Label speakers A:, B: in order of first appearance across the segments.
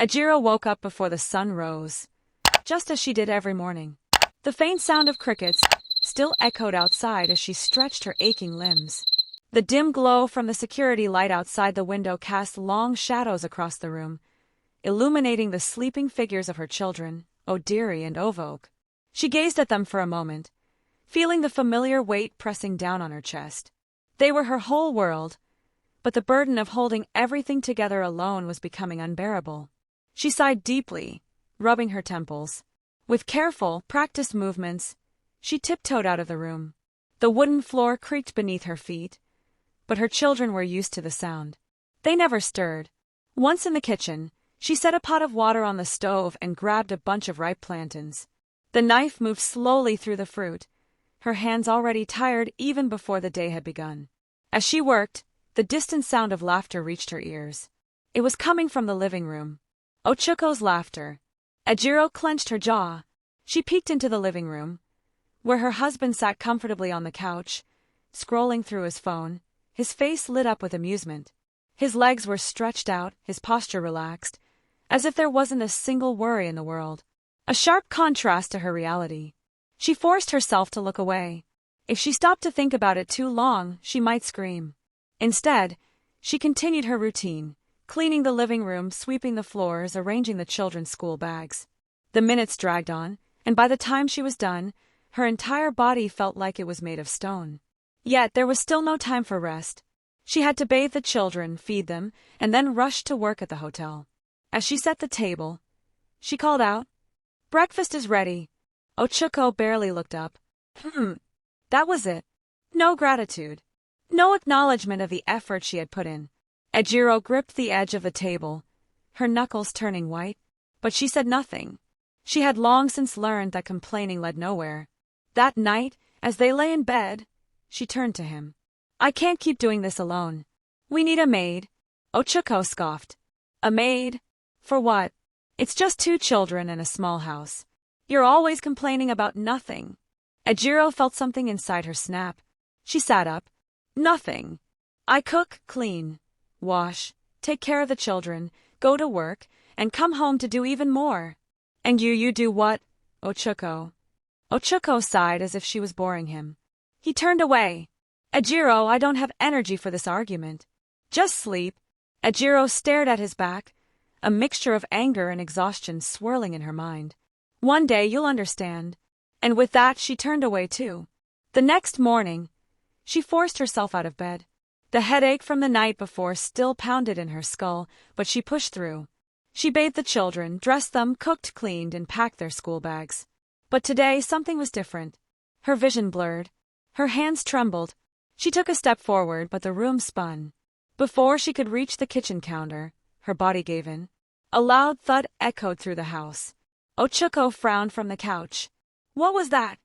A: Ejiro woke up before the sun rose, just as she did every morning. The faint sound of crickets still echoed outside as she stretched her aching limbs. The dim glow from the security light outside the window cast long shadows across the room, illuminating the sleeping figures of her children, Odiri and Ovok. She gazed at them for a moment, feeling the familiar weight pressing down on her chest. They were her whole world, but the burden of holding everything together alone was becoming unbearable. She sighed deeply, rubbing her temples. With careful, practiced movements, she tiptoed out of the room. The wooden floor creaked beneath her feet, but her children were used to the sound. They never stirred. Once in the kitchen, she set a pot of water on the stove and grabbed a bunch of ripe plantains. The knife moved slowly through the fruit, her hands already tired even before the day had begun. As she worked, the distant sound of laughter reached her ears. It was coming from the living room. Ochuko's laughter. Ejiro clenched her jaw. She peeked into the living room, where her husband sat comfortably on the couch, scrolling through his phone, his face lit up with amusement. His legs were stretched out, his posture relaxed, as if there wasn't a single worry in the world. A sharp contrast to her reality. She forced herself to look away. If she stopped to think about it too long, she might scream. Instead, she continued her routine, cleaning the living room, sweeping the floors, arranging the children's school bags. The minutes dragged on, and by the time she was done, her entire body felt like it was made of stone. Yet there was still no time for rest. She had to bathe the children, feed them, and then rush to work at the hotel. As she set the table, she called out, "Breakfast is ready." Ochuko barely looked up. That was it. No gratitude. No acknowledgement of the effort she had put in. Ejiro gripped the edge of the table, her knuckles turning white, but she said nothing. She had long since learned that complaining led nowhere. That night, as they lay in bed, she turned to him. "I can't keep doing this alone. We need a maid." Ochuko scoffed. "A maid? For what? It's just 2 children and a small house. You're always complaining about nothing." Ejiro felt something inside her snap. She sat up. "Nothing. I cook, clean, wash, take care of the children, go to work, and come home to do even more." "And you do what, Ochuko?" Ochuko sighed as if she was boring him. He turned away. "Ejiro, I don't have energy for this argument. Just sleep." Ejiro stared at his back, a mixture of anger and exhaustion swirling in her mind. "One day you'll understand." And with that she turned away too. The next morning, she forced herself out of bed. The headache from the night before still pounded in her skull, but she pushed through. She bathed the children, dressed them, cooked, cleaned, and packed their school bags. But today something was different. Her vision blurred. Her hands trembled. She took a step forward, but the room spun. Before she could reach the kitchen counter, her body gave in. A loud thud echoed through the house. Ochuko frowned from the couch. What was that?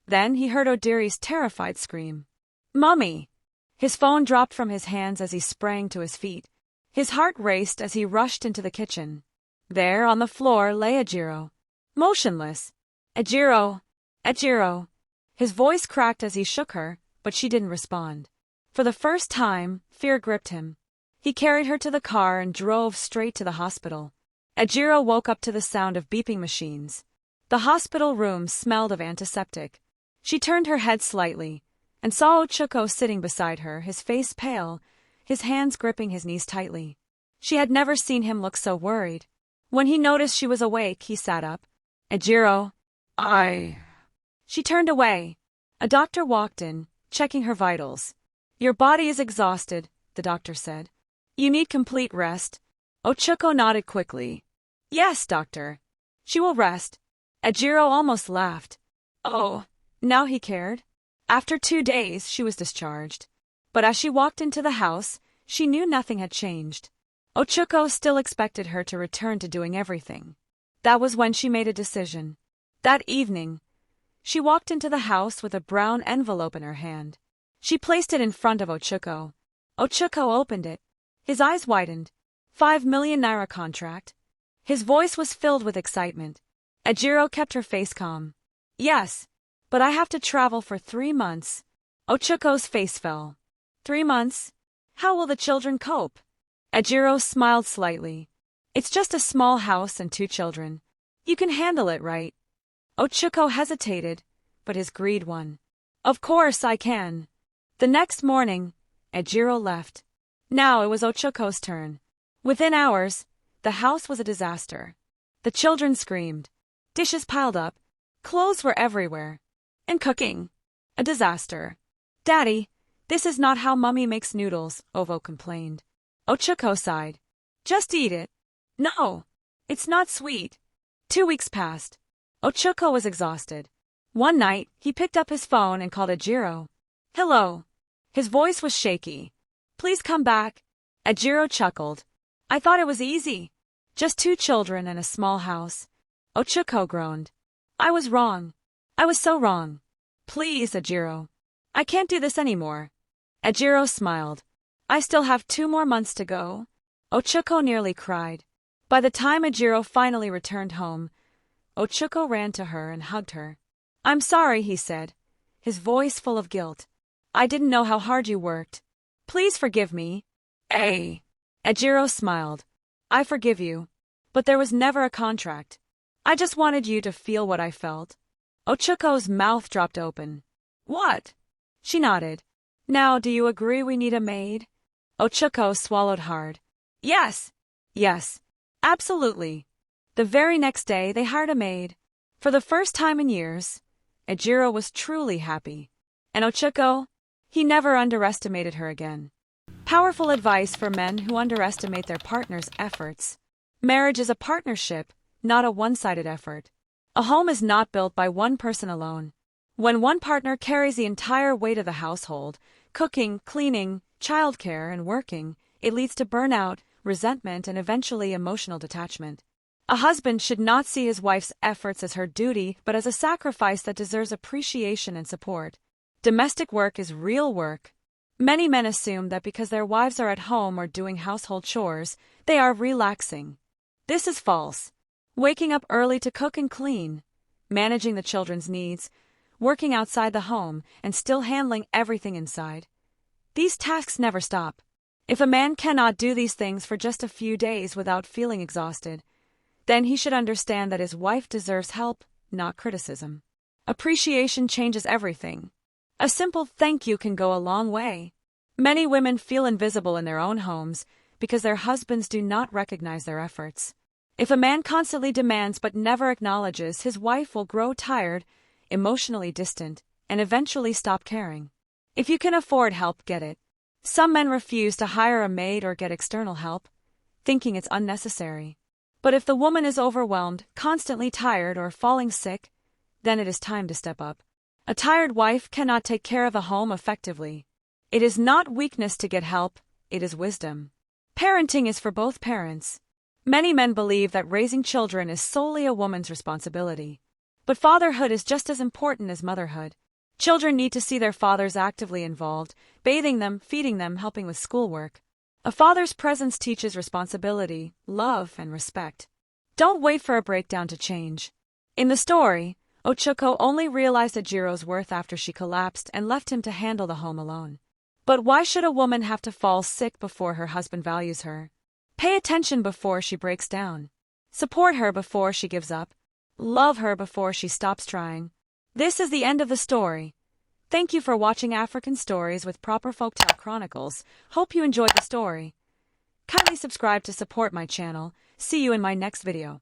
A: Then he heard Odiri's terrified scream. "Mummy!" His phone dropped from his hands as he sprang to his feet. His heart raced as he rushed into the kitchen. There, on the floor, lay Ejiro. Motionless. "Ejiro! Ejiro!" His voice cracked as he shook her, but she didn't respond. For the first time, fear gripped him. He carried her to the car and drove straight to the hospital. Ejiro woke up to the sound of beeping machines. The hospital room smelled of antiseptic. She turned her head slightly and saw Ochuko sitting beside her, his face pale, his hands gripping his knees tightly. She had never seen him look so worried. When he noticed she was awake, he sat up. "Ejiro, She turned away. A doctor walked in, checking her vitals. "Your body is exhausted," the doctor said. "You need complete rest." Ochuko nodded quickly. "Yes, doctor. She will rest." Ejiro almost laughed. Oh, now he cared. After 2 days, she was discharged. But as she walked into the house, she knew nothing had changed. Ochuko still expected her to return to doing everything. That was when she made a decision. That evening, she walked into the house with a brown envelope in her hand. She placed it in front of Ochuko. Ochuko opened it. His eyes widened. 5 million naira contract. His voice was filled with excitement. Ejiro kept her face calm. "Yes, but I have to travel for 3 months." Ochuko's face fell. 3 months? How will the children cope? Ejiro smiled slightly. It's just a small house and 2 children. You can handle it, right? Ochako hesitated, but his greed won. Of course I can. The next morning, Ejiro left. Now it was Ochako's turn. Within hours, the house was a disaster. The children screamed. Dishes piled up. Clothes were everywhere. And cooking. A disaster. Daddy, this is not how Mummy makes noodles, Ovo complained. Ochako sighed. Just eat it. No, it's not sweet. 2 weeks passed. Ochako was exhausted. One night, he picked up his phone and called Ejiro. Hello. His voice was shaky. Please come back. Ejiro chuckled. I thought it was easy. Just 2 children and a small house. Ochako groaned. I was wrong. I was so wrong. Please, Ejiro. I can't do this anymore. Ejiro smiled. I still have 2 more months to go. Ochako nearly cried. By the time Ejiro finally returned home, Ochako ran to her and hugged her. I'm sorry, he said, his voice full of guilt. I didn't know how hard you worked. Please forgive me. Ejiro smiled. I forgive you. But there was never a contract. I just wanted you to feel what I felt. Ochako's mouth dropped open. What? She nodded. Now, do you agree we need a maid? Ochako swallowed hard. Yes. Yes. Absolutely. The very next day, they hired a maid. For the first time in years, Ejiro was truly happy. And Ochako, he never underestimated her again. Powerful advice for men who underestimate their partner's efforts. Marriage is a partnership, not a one-sided effort. A home is not built by one person alone. When one partner carries the entire weight of the household, cooking, cleaning, childcare, and working, it leads to burnout, resentment, and eventually emotional detachment. A husband should not see his wife's efforts as her duty, but as a sacrifice that deserves appreciation and support. Domestic work is real work. Many men assume that because their wives are at home or doing household chores, they are relaxing. This is false. Waking up early to cook and clean, managing the children's needs, working outside the home, and still handling everything inside. These tasks never stop. If a man cannot do these things for just a few days without feeling exhausted, then he should understand that his wife deserves help, not criticism. Appreciation changes everything. A simple thank you can go a long way. Many women feel invisible in their own homes because their husbands do not recognize their efforts. If a man constantly demands but never acknowledges, his wife will grow tired, emotionally distant, and eventually stop caring. If you can afford help, get it. Some men refuse to hire a maid or get external help, thinking it's unnecessary. But if the woman is overwhelmed, constantly tired, or falling sick, then it is time to step up. A tired wife cannot take care of a home effectively. It is not weakness to get help, it is wisdom. Parenting is for both parents. Many men believe that raising children is solely a woman's responsibility. But fatherhood is just as important as motherhood. Children need to see their fathers actively involved, bathing them, feeding them, helping with schoolwork. A father's presence teaches responsibility, love, and respect. Don't wait for a breakdown to change. In the story, Ochako only realized Ejiro's worth after she collapsed and left him to handle the home alone. But why should a woman have to fall sick before her husband values her? Pay attention before she breaks down. Support her before she gives up. Love her before she stops trying. This is the end of the story. Thank you for watching African Stories with Proper Folktale Chronicles. Hope you enjoyed the story. Kindly subscribe to support my channel. See you in my next video.